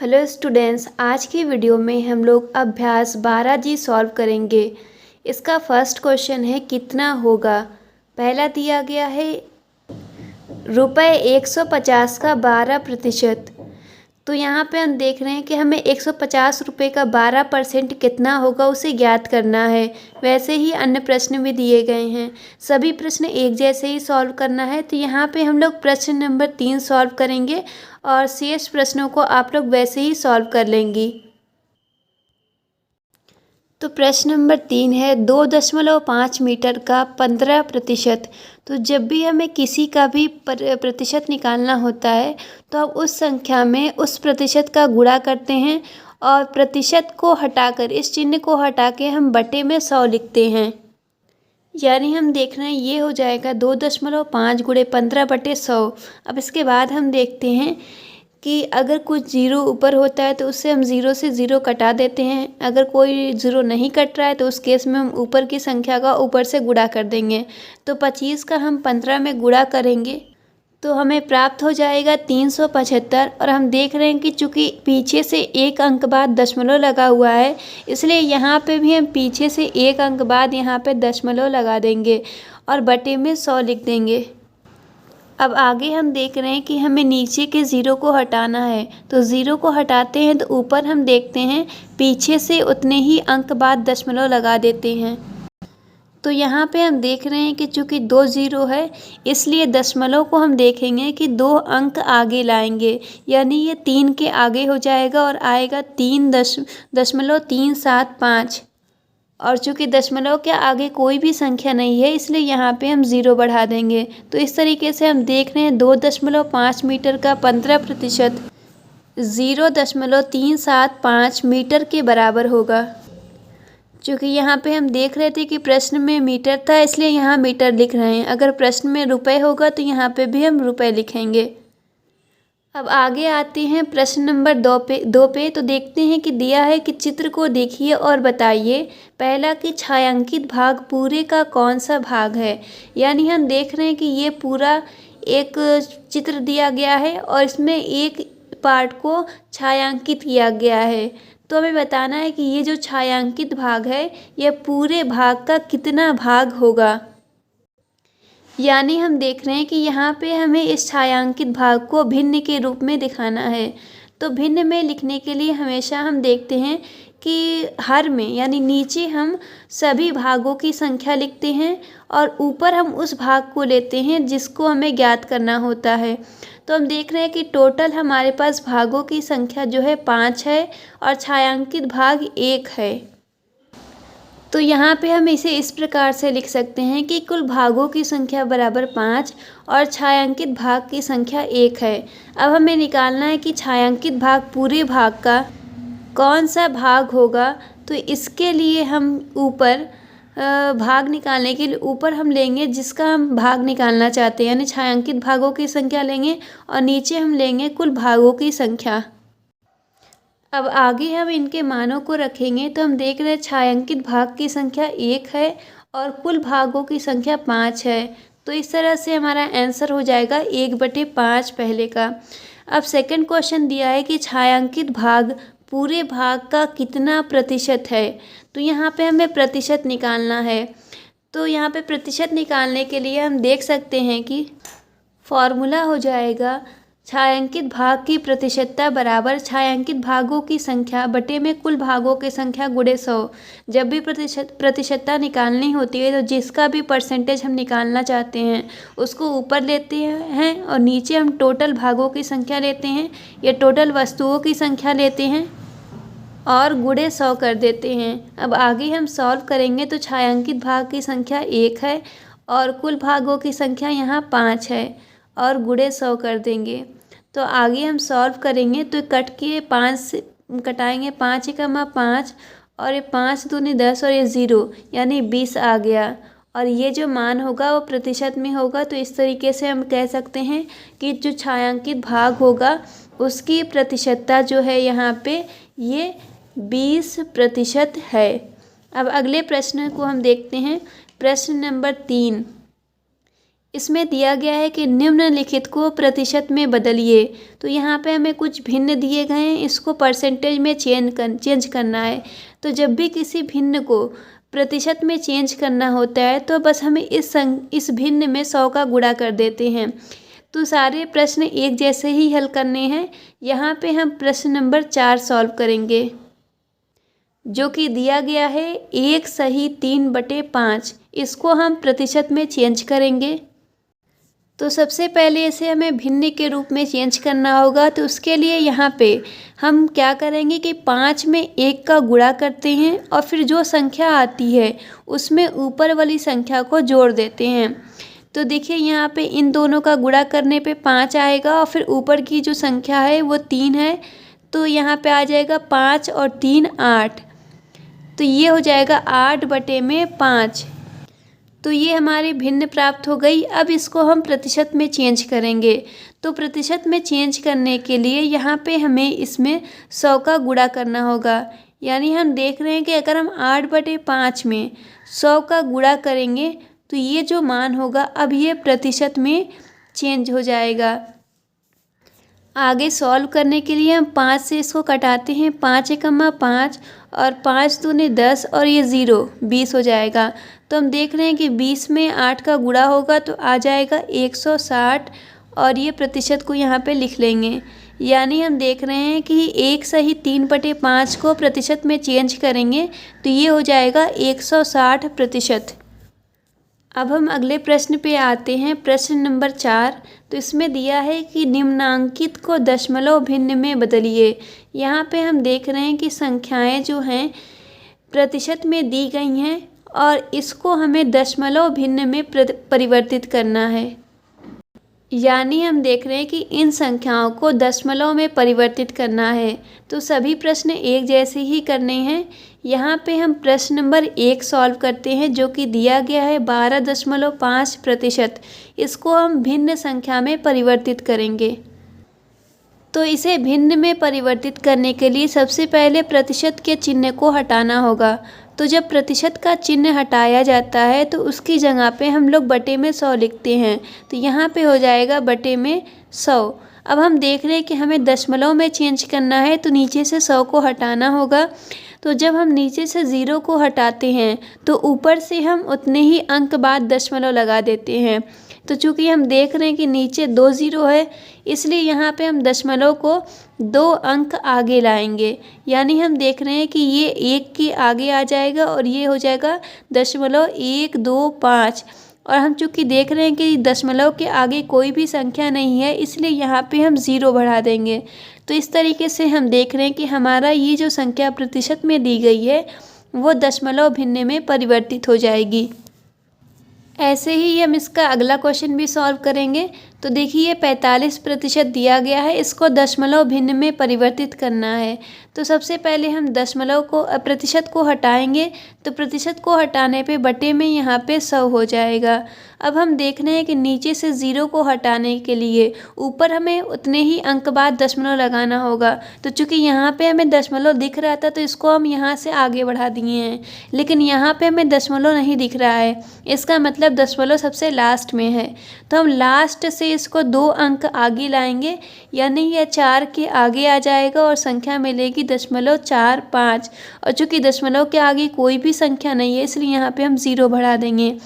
Hello students, आज की video में हम लोग अभ्यास 12G सॉल्व करेंगे। इसका फर्स्ट क्वेश्चन है कितना होगा। पहला दिया गया है रुपये 150 का 12%। तो यहाँ पे हम देख रहे हैं कि हमें 150 रुपये का 12% कितना होगा उसे ज्ञात करना है। वैसे ही अन्य प्रश्न भी दिए गए हैं, सभी प्रश्न एक जैसे ही सॉल्व करना है। तो यहाँ पे हम लोग प्रश्न नंबर 3 सॉल्व करेंगे और शेष प्रश्नों को आप लोग वैसे ही सॉल्व कर लेंगी। तो प्रश्न नंबर 3 है 2.5 मीटर का 15%। तो जब भी हमें किसी का भी प्रतिशत निकालना होता है तो हम उस संख्या में उस प्रतिशत का गुणा करते हैं और प्रतिशत को हटाकर इस चिन्ह को हटा के हम बटे में 100 लिखते हैं। यानी हम देख रहे हैं ये हो जाएगा 2.5 गुणे 15/100। अब इसके बाद हम देखते हैं कि अगर कुछ ज़ीरो ऊपर होता है तो उससे हम ज़ीरो से ज़ीरो कटा देते हैं। अगर कोई ज़ीरो नहीं कट रहा है तो उस केस में हम ऊपर की संख्या का ऊपर से गुणा कर देंगे। तो 25 का हम 15 में गुणा करेंगे तो हमें प्राप्त हो जाएगा 375। और हम देख रहे हैं कि चूँकि पीछे से एक अंक बाद दशमलव लगा हुआ है, इसलिए यहाँ पे भी हम पीछे से एक अंक बाद यहाँ पे दशमलव लगा देंगे और बटे में 100 लिख देंगे। अब आगे हम देख रहे हैं कि हमें नीचे के ज़ीरो को हटाना है। तो ज़ीरो को हटाते हैं तो ऊपर हम देखते हैं पीछे से उतने ही अंक बाद दशमलव लगा देते हैं। तो यहाँ पे हम देख रहे हैं कि चूँकि 2 ज़ीरो है इसलिए दशमलव को हम देखेंगे कि 2 अंक आगे लाएंगे, यानी ये 3 के आगे हो जाएगा और आएगा 3.375। और चूँकि दशमलव के आगे कोई भी संख्या नहीं है इसलिए यहाँ पे हम ज़ीरो बढ़ा देंगे। तो इस तरीके से हम देख रहे हैं 2.5 मीटर का 15% 0.375 मीटर के बराबर होगा। चूँकि यहाँ पे हम देख रहे थे कि प्रश्न में मीटर था इसलिए यहाँ मीटर लिख रहे हैं। अगर प्रश्न में रुपए होगा तो यहाँ पे भी हम रुपए लिखेंगे। अब आगे आते हैं प्रश्न नंबर 2 पे। तो देखते हैं कि दिया है कि चित्र को देखिए और बताइए पहला कि छायांकित भाग पूरे का कौन सा भाग है। यानी हम देख रहे हैं कि ये पूरा एक चित्र दिया गया है और इसमें एक पार्ट को छायांकित किया गया है। तो हमें बताना है कि ये जो छायांकित भाग है यह पूरे भाग का कितना भाग होगा। यानी हम देख रहे हैं कि यहाँ पे हमें इस छायांकित भाग को भिन्न के रूप में दिखाना है। तो भिन्न में लिखने के लिए हमेशा हम देखते हैं कि हर में यानी नीचे हम सभी भागों की संख्या लिखते हैं और ऊपर हम उस भाग को लेते हैं जिसको हमें ज्ञात करना होता है। तो हम देख रहे हैं कि टोटल हमारे पास भागों की संख्या जो है 5 है और छायांकित भाग 1 है। तो यहाँ पे हम इसे इस प्रकार से लिख सकते हैं कि कुल भागों की संख्या बराबर 5 और छायांकित भाग की संख्या 1 है। अब हमें निकालना है कि छायांकित भाग पूरे भाग का कौन सा भाग होगा। तो इसके लिए हम ऊपर भाग निकालने के लिए ऊपर हम लेंगे जिसका हम भाग निकालना चाहते हैं, यानी छायांकित भागों की संख्या लेंगे और नीचे हम लेंगे कुल भागों की संख्या। अब आगे हम इनके मानों को रखेंगे तो हम देख रहे हैं छायांकित भाग की संख्या 1 है और कुल भागों की संख्या 5 है। तो इस तरह से हमारा आंसर हो जाएगा 1/5 पहले का। अब सेकंड क्वेश्चन दिया है कि छायांकित भाग पूरे भाग का कितना प्रतिशत है। तो यहाँ पे हमें प्रतिशत निकालना है। तो यहाँ पे प्रतिशत निकालने के लिए हम देख सकते हैं कि फॉर्मूला हो जाएगा छायांकित भाग की प्रतिशतता बराबर छायांकित भागों की संख्या बटे में कुल भागों की संख्या गुणे 100। जब भी प्रतिशतता निकालनी होती है तो जिसका भी परसेंटेज हम निकालना चाहते हैं उसको ऊपर लेते हैं और नीचे हम टोटल भागों की संख्या लेते हैं या टोटल वस्तुओं की संख्या लेते हैं और गुणे 100 कर देते हैं। अब आगे हम सॉल्व करेंगे तो छायांकित भाग की संख्या 1 है और कुल भागों की संख्या यहाँ 5 है और गुणे 100 कर देंगे। तो आगे हम सॉल्व करेंगे तो कट के 5 से कटाएंगे, 5 × 5 और ये 5 दूनी 10 और ये 0 यानी 20 आ गया। और ये जो मान होगा वो प्रतिशत में होगा। तो इस तरीके से हम कह सकते हैं कि जो छायांकित भाग होगा उसकी प्रतिशतता जो है यहाँ पे ये 20% है। अब अगले प्रश्न को हम देखते हैं। प्रश्न नंबर 3, इसमें दिया गया है कि निम्नलिखित को प्रतिशत में बदलिए। तो यहाँ पे हमें कुछ भिन्न दिए गए हैं, इसको परसेंटेज में चेंज करना है। तो जब भी किसी भिन्न को प्रतिशत में चेंज करना होता है तो बस हमें इस भिन्न में 100 का गुणा कर देते हैं। तो सारे प्रश्न एक जैसे ही हल करने हैं। यहाँ पे हम प्रश्न नंबर 4 सॉल्व करेंगे, जो कि दिया गया है 1 सही 3/5। इसको हम प्रतिशत में चेंज करेंगे। तो सबसे पहले इसे हमें भिन्न के रूप में चेंज करना होगा। तो उसके लिए यहाँ पे हम क्या करेंगे कि 5 में 1 का गुणा करते हैं और फिर जो संख्या आती है उसमें ऊपर वाली संख्या को जोड़ देते हैं। तो देखिए यहाँ पे इन दोनों का गुणा करने पे 5 आएगा और फिर ऊपर की जो संख्या है वो 3 है। तो यहाँ पे आ जाएगा 5 और 3 8। तो ये हो जाएगा 8/5। तो ये हमारी भिन्न प्राप्त हो गई। अब इसको हम प्रतिशत में चेंज करेंगे। तो प्रतिशत में चेंज करने के लिए यहाँ पे हमें इसमें 100 का गुणा करना होगा। यानी हम देख रहे हैं कि अगर हम 8/5 में 100 का गुणा करेंगे तो ये जो मान होगा अब ये प्रतिशत में चेंज हो जाएगा। आगे सॉल्व करने के लिए हम 5 से इसको कटाते हैं। 5 एकम्मा 5 और 5 दूने 10 और ये 0 20 हो जाएगा। तो हम देख रहे हैं कि 20 में 8 का गुणा होगा तो आ जाएगा 160 और ये प्रतिशत को यहाँ पे लिख लेंगे। यानी हम देख रहे हैं कि 1 सही 3/5 को प्रतिशत में चेंज करेंगे तो ये हो जाएगा 160%। अब हम अगले प्रश्न पे आते हैं, प्रश्न नंबर 4। तो इसमें दिया है कि निम्नांकित को दशमलव भिन्न में बदलिए। यहाँ पे हम देख रहे हैं कि संख्याएं जो हैं प्रतिशत में दी गई हैं और इसको हमें दशमलव भिन्न में परिवर्तित करना है। यानी हम देख रहे हैं कि इन संख्याओं को दशमलव में परिवर्तित करना है। तो सभी प्रश्न एक जैसे ही करने हैं। यहाँ पे हम प्रश्न नंबर 1 सॉल्व करते हैं, जो कि दिया गया है 12.5%। इसको हम भिन्न संख्या में परिवर्तित करेंगे। तो इसे भिन्न में परिवर्तित करने के लिए सबसे पहले प्रतिशत के चिन्ह को हटाना होगा। तो जब प्रतिशत का चिन्ह हटाया जाता है तो उसकी जगह पे हम लोग बटे में 100 लिखते हैं। तो यहाँ पे हो जाएगा बटे में 100। अब हम देख रहे हैं कि हमें दशमलव में चेंज करना है तो नीचे से 100 को हटाना होगा। तो जब हम नीचे से 0 को हटाते हैं तो ऊपर से हम उतने ही अंक बाद दशमलव लगा देते हैं। तो चूँकि हम देख रहे हैं कि नीचे 2 0 है, इसलिए यहाँ पे हम दशमलव को 2 अंक आगे लाएंगे। यानी हम देख रहे हैं कि ये 1 के आगे आ जाएगा और ये हो जाएगा 0.125। और हम चूँकि देख रहे हैं कि दशमलव के आगे कोई भी संख्या नहीं है, इसलिए यहाँ पे हम 0 बढ़ा देंगे। तो इस तरीके से हम देख रहे हैं कि हमारा ये जो संख्या प्रतिशत में दी गई है वो दशमलव भिन्न में परिवर्तित हो जाएगी। ऐसे ही हम इसका अगला क्वेश्चन भी सॉल्व करेंगे। तो देखिए 45% दिया गया है, इसको दशमलव भिन्न में परिवर्तित करना है। तो सबसे पहले हम प्रतिशत को हटाएंगे। तो प्रतिशत को हटाने पे बटे में यहाँ पे 100 हो जाएगा। अब हम देख रहे हैं कि नीचे से 0 को हटाने के लिए ऊपर हमें उतने ही अंक बाद दशमलव लगाना होगा। तो चूँकि यहाँ पे हमें दशमलव दिख रहा था तो इसको हम यहाँ से आगे बढ़ा दिए हैं, लेकिन यहाँ पे हमें दशमलव नहीं दिख रहा है। इसका मतलब दशमलव सबसे लास्ट में है। तो हम लास्ट से इसको 2 अंक आगे लाएंगे, यानी यह 4 के आगे आ जाएगा और संख्या मिलेगी 0.45। और चूँकि दशमलव के आगे कोई भी संख्या नहीं है, इसलिए यहाँ पे हम 0 बढ़ा देंगे।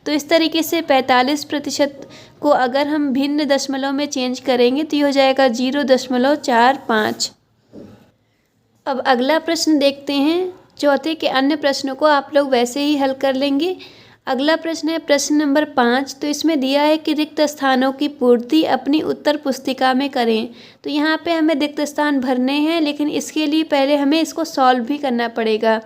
तो इस तरीके से 45% को अगर हम भिन्न दशमलव में चेंज करेंगे तो ये हो जाएगा 0.45। अब अगला प्रश्न देखते हैं। चौथे के अन्य प्रश्नों को आप लोग वैसे ही हल कर लेंगे। अगला प्रश्न है प्रश्न नंबर 5। तो इसमें दिया है कि रिक्त स्थानों की पूर्ति अपनी उत्तर पुस्तिका में करें। तो यहाँ पे हमें रिक्त स्थान भरने हैं, लेकिन इसके लिए पहले हमें इसको सॉल्व भी करना पड़ेगा।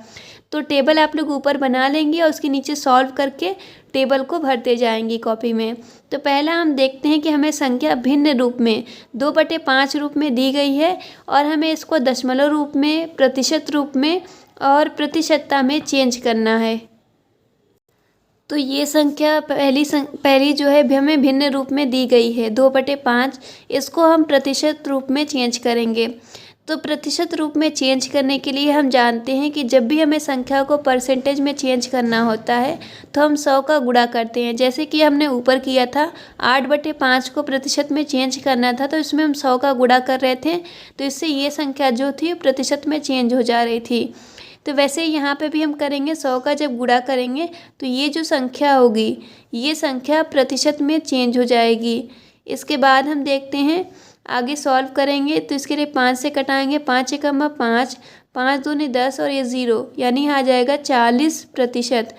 तो टेबल आप लोग ऊपर बना लेंगे और उसके नीचे सॉल्व करके टेबल को भरते जाएंगी कॉपी में। तो पहला हम देखते हैं कि हमें संख्या भिन्न रूप में 2/5 रूप में दी गई है और हमें इसको दशमलव रूप में, प्रतिशत रूप में और प्रतिशतता में चेंज करना है। तो ये संख्या पहली जो है हमें भिन्न रूप में दी गई है 2/5। इसको हम प्रतिशत रूप में चेंज करेंगे। तो प्रतिशत रूप में चेंज करने के लिए हम जानते हैं कि जब भी हमें संख्या को परसेंटेज में चेंज करना होता है तो हम 100 का गुणा करते हैं। जैसे कि हमने ऊपर किया था 8/5 को प्रतिशत में चेंज करना था, तो इसमें हम 100 का गुणा कर रहे थे, तो इससे ये संख्या जो थी प्रतिशत में चेंज हो जा रही थी। तो वैसे ही यहाँ पे भी हम करेंगे, 100 का जब गुणा करेंगे तो ये जो संख्या होगी ये संख्या प्रतिशत में चेंज हो जाएगी। इसके बाद हम देखते हैं आगे सॉल्व करेंगे, तो इसके लिए 5 से कटाएंगे, 5 एकम 5, 5 दूनी 10 और ये 0, यानी आ जाएगा 40%।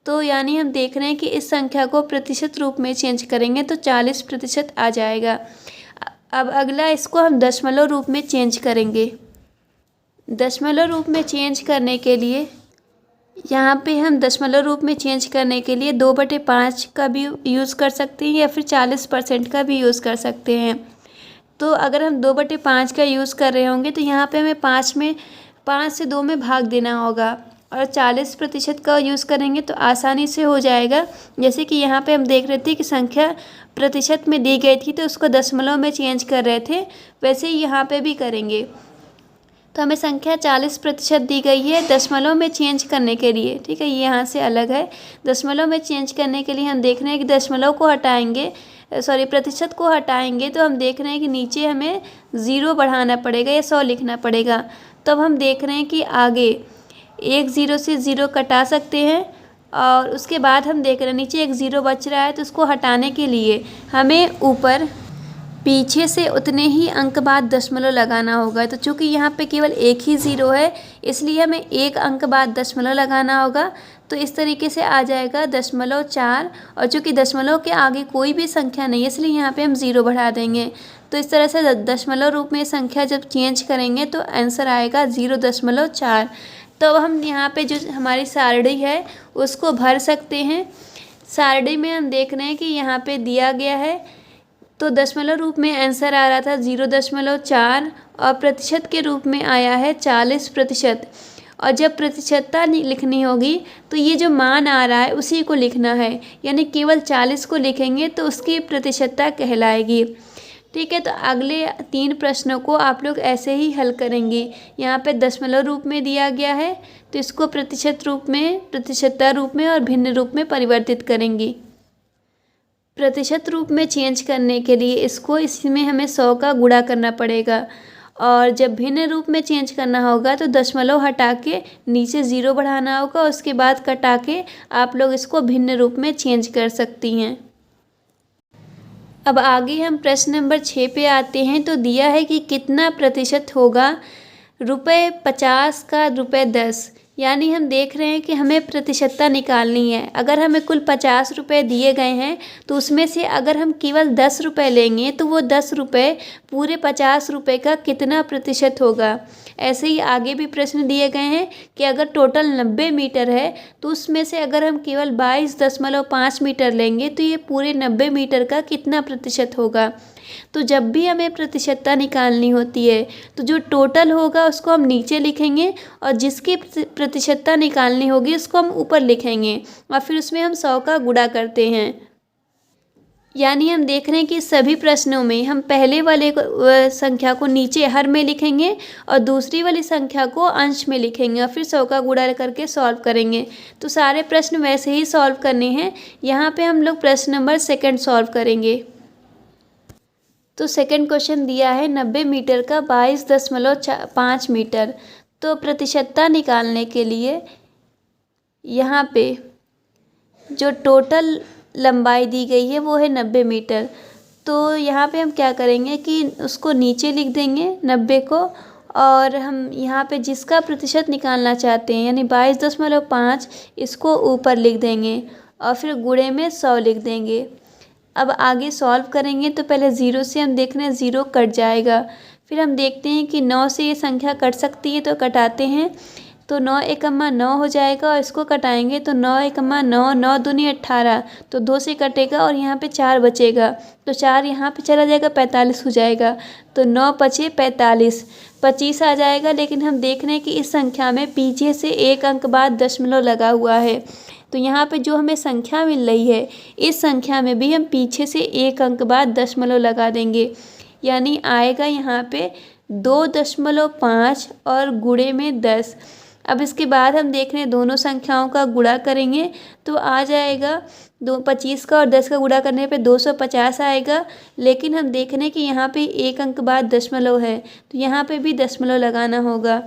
तो यानी हम देख रहे हैं कि इस संख्या को प्रतिशत रूप में चेंज करेंगे तो 40% आ जाएगा। अब अगला इसको हम दशमलव रूप में चेंज करेंगे। दशमलव रूप में चेंज करने के लिए यहाँ पे हम दशमलव रूप में चेंज करने के लिए 2/5 का भी यूज़ कर सकते हैं या फिर 40% का भी यूज़ कर सकते हैं। तो अगर हम 2/5 का यूज़ कर रहे होंगे तो यहाँ पे हमें 5 से 2 में भाग देना होगा, और 40% का यूज़ करेंगे तो आसानी से हो जाएगा। जैसे कि यहाँ पे हम देख रहे थे कि संख्या प्रतिशत में दी गई थी तो उसको दशमलव में चेंज कर रहे थे, वैसे ही यहाँ पे भी करेंगे। तो हमें संख्या 40% दी गई है दशमलव में चेंज करने के लिए, ठीक है, ये यहाँ से अलग है। दशमलव में चेंज करने के लिए हम देख रहे हैं कि दशमलव को हटाएंगे, प्रतिशत को हटाएंगे तो हम देख रहे हैं कि नीचे हमें 0 बढ़ाना पड़ेगा या 100 लिखना पड़ेगा। तब हम देख रहे हैं कि आगे एक 0 से 0 कटा सकते हैं, और उसके बाद हम देख रहे हैं नीचे एक 0 बच रहा है, तो उसको हटाने के लिए हमें ऊपर पीछे से उतने ही अंक बाद दशमलव लगाना होगा। तो चूँकि यहाँ पे केवल एक ही 0 है, इसलिए हमें एक अंक बाद दशमलव लगाना होगा। तो इस तरीके से आ जाएगा 0.4, और चूँकि दशमलव के आगे कोई भी संख्या नहीं है इसलिए यहाँ पे हम 0 बढ़ा देंगे। तो इस तरह से दशमलव रूप में संख्या जब चेंज करेंगे तो आंसर आएगा 0.4। तो हम यहाँ पे जो हमारी सारणी है उसको भर सकते हैं। सारणी में हम देख रहे हैं कि यहाँ पे दिया गया है, तो दशमलव रूप में आंसर आ रहा था 0.4 और प्रतिशत के रूप में आया है 40%। और जब प्रतिशतता लिखनी होगी तो ये जो मान आ रहा है उसी को लिखना है, यानी केवल 40 को लिखेंगे तो उसकी प्रतिशतता कहलाएगी। ठीक है, तो अगले 3 प्रश्नों को आप लोग ऐसे ही हल करेंगे। यहाँ पे दशमलव रूप में दिया गया है तो इसको प्रतिशत रूप में, प्रतिशतता रूप में और भिन्न रूप में परिवर्तित करेंगे। प्रतिशत रूप में चेंज करने के लिए इसमें हमें 100 का गुणा करना पड़ेगा, और जब भिन्न रूप में चेंज करना होगा तो दशमलव हटा के नीचे 0 बढ़ाना होगा, उसके बाद कटा के आप लोग इसको भिन्न रूप में चेंज कर सकती हैं। अब आगे हम प्रश्न नंबर 6 पे आते हैं। तो दिया है कि कितना प्रतिशत होगा ₹50 का ₹10, यानी हम देख रहे हैं कि हमें प्रतिशतता निकालनी है। अगर हमें कुल 50 रुपये दिए गए हैं तो उसमें से अगर हम केवल 10 रुपये लेंगे तो वो 10 रुपये पूरे 50 रुपये का कितना प्रतिशत होगा। ऐसे ही आगे भी प्रश्न दिए गए हैं कि अगर टोटल 90 मीटर है तो उसमें से अगर हम केवल 22.5 मीटर लेंगे तो ये पूरे 90 मीटर का कितना प्रतिशत होगा। तो जब भी हमें प्रतिशतता निकालनी होती है तो जो टोटल होगा उसको हम नीचे लिखेंगे, और जिसकी प्रतिशतता निकालनी होगी उसको हम ऊपर लिखेंगे, और फिर उसमें हम 100 का गुणा करते हैं। यानी हम देख रहे हैं कि सभी प्रश्नों में हम पहले वाले संख्या को नीचे हर में लिखेंगे और दूसरी वाली संख्या को अंश में लिखेंगे, और फिर 100 का गुणा करके सॉल्व करेंगे। तो सारे प्रश्न वैसे ही सॉल्व करने हैं। यहाँ पे हम लोग प्रश्न नंबर 2 सॉल्व करेंगे। तो सेकंड क्वेश्चन दिया है 90 मीटर का 22.5 मीटर। तो प्रतिशतता निकालने के लिए यहाँ पे जो टोटल लंबाई दी गई है वो है 90 मीटर। तो यहाँ पे हम क्या करेंगे कि उसको नीचे लिख देंगे 90 को, और हम यहाँ पे जिसका प्रतिशत निकालना चाहते हैं यानी 22.5 इसको ऊपर लिख देंगे, और फिर गुणे में 100 लिख देंगे। अब आगे सॉल्व करेंगे तो पहले 0 से हम देख रहे हैं 0 कट जाएगा, फिर हम देखते हैं कि 9 से ये संख्या कट सकती है तो कटाते हैं। तो 9 एकम्मा 9 हो जाएगा, और इसको कटाएंगे तो 9 एकम्मा 9, 9 दूनी 18, तो 2 से कटेगा और यहाँ पे 4 बचेगा, तो 4 यहाँ पे चला जाएगा 45 हो जाएगा। तो 9 पचे 45, 25 आ जाएगा। लेकिन हम देख रहे हैं कि इस संख्या में पीछे से एक अंक बाद दशमलव लगा हुआ है, तो यहाँ पे जो हमें संख्या मिल रही है इस संख्या में भी हम पीछे से एक अंक बाद दशमलव लगा देंगे, यानी आएगा यहाँ पे 2.5 और गुणे में 10। अब इसके बाद हम देख रहे हैं दोनों संख्याओं का गुणा करेंगे तो आ जाएगा 25 का और 10 का गुणा करने पे 250 आएगा। लेकिन हम देख रहे हैं कि यहाँ पे एक अंक बाद दशमलव है तो यहाँ पे भी दशमलव लगाना होगा।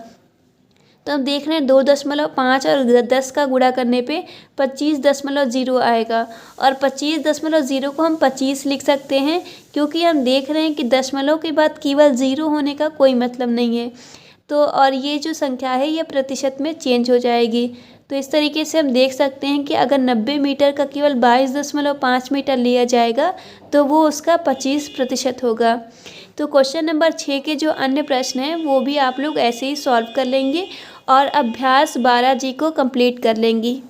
तो हम देख रहे हैं 2.5 और 10 का गुणा करने पे 25.0 आएगा और 25.0 को हम 25 लिख सकते हैं क्योंकि हम देख रहे हैं कि दशमलव के बाद केवल 0 होने का कोई मतलब नहीं है। तो और ये जो संख्या है ये प्रतिशत में चेंज हो जाएगी। तो इस तरीके से हम देख सकते हैं कि अगर 90 मीटर का केवल 22.5 मीटर लिया जाएगा तो वो उसका 25% होगा। तो क्वेश्चन नंबर 6 के जो अन्य प्रश्न हैं वो भी आप लोग ऐसे ही सॉल्व कर लेंगे और अभ्यास 12 जी को कंप्लीट कर लेंगी।